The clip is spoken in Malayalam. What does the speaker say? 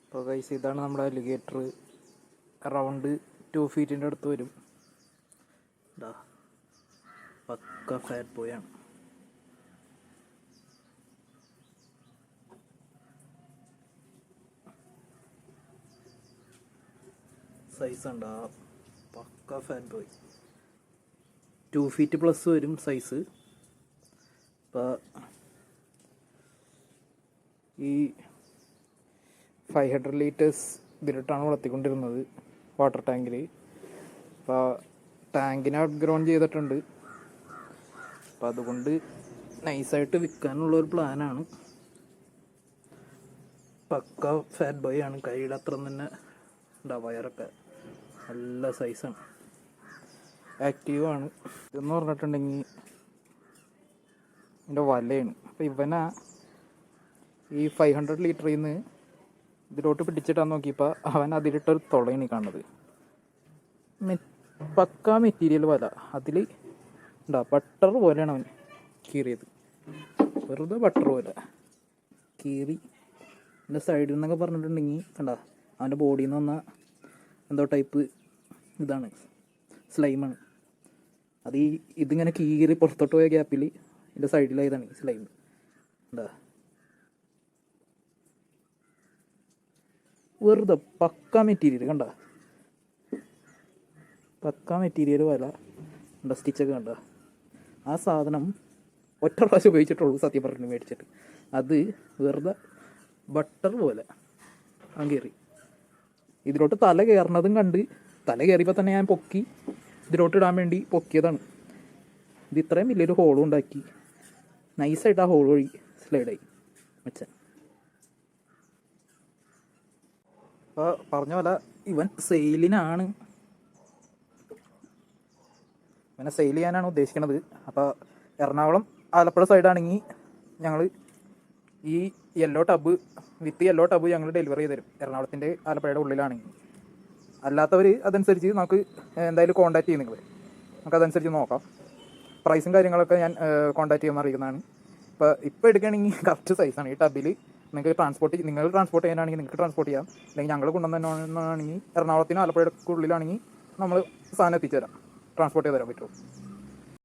അപ്പോൾ ഗൈസ് ഇതാണ് നമ്മുടെ അലിഗേറ്റർ. അറൗണ്ട് 2 ഫീറ്റിൻ്റെ അടുത്ത് വരും. ഇതാ പക്ക ഫാറ്റ് ബോയാണ്. സൈസ് ഉണ്ടാ പക്ക ഫാറ്റ് ബോയ്. 2 ഫീറ്റ് പ്ലസ് വരും സൈസ്. ഇപ്പോൾ ഈ 500 ലിറ്റേഴ്സ് ഇതിലിട്ടാണ് വളർത്തിക്കൊണ്ടിരുന്നത് വാട്ടർ ടാങ്കിൽ. അപ്പോൾ ടാങ്കിനെ ഔട്ട്ഗ്രൗണ്ട് ചെയ്തിട്ടുണ്ട്. അപ്പോൾ അതുകൊണ്ട് നൈസായിട്ട് വിൽക്കാനുള്ളൊരു പ്ലാനാണ്. പക്ക ഫാറ്റ് ബോയ് ആണ്. കൈയുടെ അത്ര തന്നെ ഉണ്ടാവും. വയറൊക്കെ നല്ല സൈസാണ്. ആക്റ്റീവാണ്. ഇതെന്ന് പറഞ്ഞിട്ടുണ്ടെങ്കിൽ ഇതിൻ്റെ വലയാണ്. അപ്പോൾ ഇവനാ ഈ 500 ലിറ്ററിൽ നിന്ന് ഇതിലോട്ട് പിടിച്ചിട്ടാന്ന് നോക്കിയപ്പോൾ അവൻ അതിലിട്ടൊരു തുളയാണ് കാണുന്നത്. പക്ക മെറ്റീരിയൽ വല. അതിൽ ഉണ്ടാ ബട്ടർ പോലെയാണ് അവൻ കീറിയത്. വെറുതെ ബട്ടർ പോലെ കീറി. എൻ്റെ സൈഡിൽ നിന്നൊക്കെ പറഞ്ഞിട്ടുണ്ടെങ്കിൽ കണ്ട അവൻ്റെ ബോഡിയിൽ നിന്ന് വന്ന എന്തോ ടൈപ്പ് ഇതാണ്, സ്ലൈമാണ്. അത് ഇതിങ്ങനെ കീറി പുറത്തോട്ട് പോയ ഗ്യാപ്പിൽ ഇതിൻ്റെ സൈഡിലായതാണ് സ്ലൈം. എന്താ വെറുതെ പക്ക മെറ്റീരിയൽ കണ്ട, പക്ക മെറ്റീരിയൽ വല കണ്ട, സ്റ്റിച്ചൊക്കെ കണ്ട. ആ സാധനം ഒറ്റ പ്രാവശ്യം ഉപയോഗിച്ചിട്ടുള്ളൂ സത്യം പറഞ്ഞു മേടിച്ചിട്ട്. അത് വെറുതെ ബട്ടർ പോലെ അവൻ കയറി. ഇതിലോട്ട് തല കയറണതും കണ്ട്, തല കയറിയപ്പോൾ തന്നെ ഞാൻ പൊക്കി ഇതിലോട്ട് ഇടാൻ വേണ്ടി പൊക്കിയതാണ്. ഇത് ഇത്രയും വലിയൊരു ഹോളും ഉണ്ടാക്കി നൈസായിട്ട് ആ ഹോൾ വഴി സ്ലൈഡായി വെച്ചാൽ. അപ്പോൾ പറഞ്ഞ പോലെ ഇവൻ സെയിലിനാണ്, ഇവനെ സെയിൽ ചെയ്യാനാണ് ഉദ്ദേശിക്കുന്നത്. അപ്പോൾ എറണാകുളം ആലപ്പുഴ സൈഡാണെങ്കിൽ ഞങ്ങൾ ഈ യെല്ലോ ടബ് വിത്ത് യെല്ലോ ടബ് ഞങ്ങൾ ഡെലിവറി ചെയ്ത് തരും, എറണാകുളത്തിൻ്റെ ആലപ്പുഴയുടെ ഉള്ളിലാണെങ്കിൽ. അല്ലാത്തവർ അതനുസരിച്ച് നമുക്ക് എന്തായാലും കോൺടാക്ട് ചെയ്യും. നമുക്കതനുസരിച്ച് നോക്കാം. പ്രൈസും കാര്യങ്ങളൊക്കെ ഞാൻ കോൺടാക്ട് ചെയ്യുമ്പോൾ അറിയിക്കുന്നതാണ്. ഇപ്പോൾ എടുക്കുകയാണെങ്കിൽ കറക്റ്റ് സൈസാണ്. ഈ ടബിൽ നിങ്ങൾക്ക് നിങ്ങൾ ട്രാൻസ്പോർട്ട് ചെയ്യാനാണെങ്കിൽ നിങ്ങൾക്ക് ട്രാൻസ്പോർട്ട് ചെയ്യാം. അല്ലെങ്കിൽ ഞങ്ങൾ കൊണ്ടുവന്നാണെങ്കിൽ എറണാകുളത്തിനോ ആലപ്പുഴയുടെ ഉള്ളിലാണെങ്കിൽ നമ്മൾ സാധനം എത്തിച്ചു തരാം, ട്രാൻസ്പോർട്ട് ചെയ്ത് തരാൻ പറ്റുമോ.